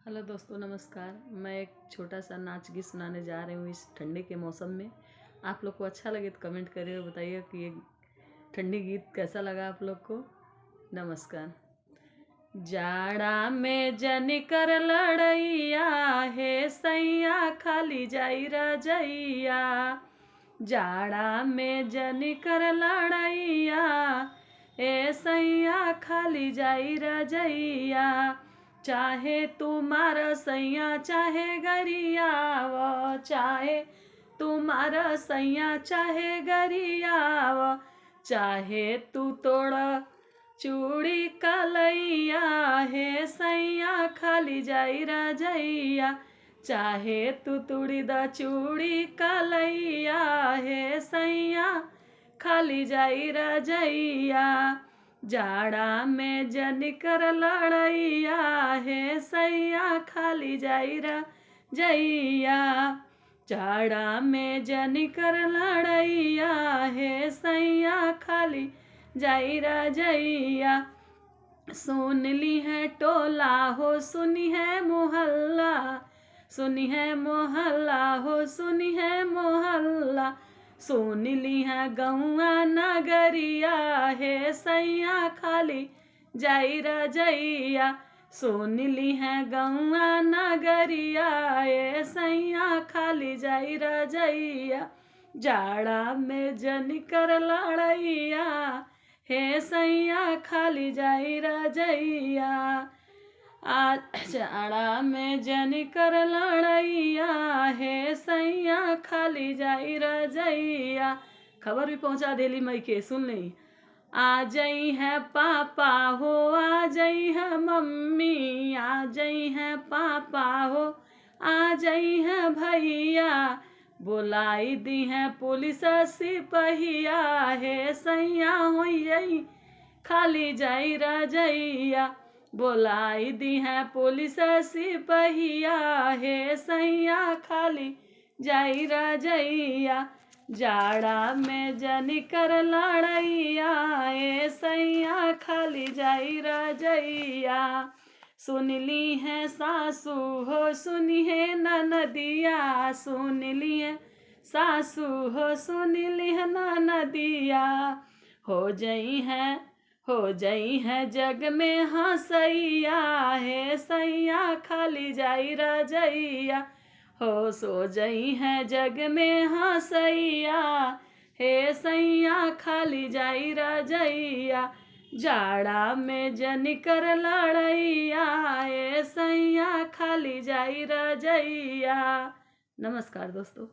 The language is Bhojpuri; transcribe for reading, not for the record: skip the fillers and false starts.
हेलो दोस्तों, नमस्कार। मैं एक छोटा सा नाच गीत सुनाने जा रही हूँ इस ठंडी के मौसम में। आप लोग को अच्छा लगे तो कमेंट करिए और बताइए कि ये ठंडी गीत कैसा लगा आप लोग को। नमस्कार। जाड़ा में जनी कर लड़ैया, हे सैया खाली जाई रजैया। जाड़ा में जनी कर लड़ैया, ए सैया खाली जाई रजैया। चाहे तुम्हारा सैया चाहे गरिया वो, चाहे तुम्हारा सैया चाहे गरिया वो। चाहे तू तोड़ा चूड़ी कलैया, हे सैया खाली जाई रजैया। चाहे तू तुड़ी द चूड़ी कलैया, हे सैया खाली जाई रजैया। जाड़ा में जनी कर लड़ैया, हे सैया खाली जाई रजैया। जाड़ा में जनी कर लड़ैया, हे सैया खाली जाई रजैया। सुन ली है टोला हो, सुनी है मोहल्ला, सुनी है मोहल्ला हो, सुनी है मोहल्ला। सुन ली है गौआ नगरिया, हे सैया खाली जाई रजैया। सुन ली है गौआ नगरिया, हे सैया खाली जाई रजैया। जाड़ा में जनी कर लड़ैया, हे सैया खाली जाई रजैया। जाड़ा में जनी कर लड़ैया, हे सैया खाली जाई रजैया। खबर भी पहुंचा देली मई के, सुन ली। आ जाई है पापा हो, आ जाई है मम्मी, आ जाई है पापा हो, आ जाई है भैया। बोलाई दी है पुलिस सिपहिया, हे सैया होई खाली जाई रजैया। बोलाई दी है पुलिस सिपहिया, हे सैया खाली जाई रजैया। जाड़ा में जनी कर लड़ैया, ए सैया खाली जाई रजैया। सुन ली है सासू हो, सुनी है ननदिया, सुन ली है सासू हो, सुन ली है ननदिया। हो जाई है जग में हंसैया, हे सैया खाली जाई रजैया। हो सो जाई है जग में हंसैया, हे सैया खाली जाई रजैया। जाड़ा में जनी कर लड़ैया, हे सैया खाली जाई रजैया। नमस्कार दोस्तों।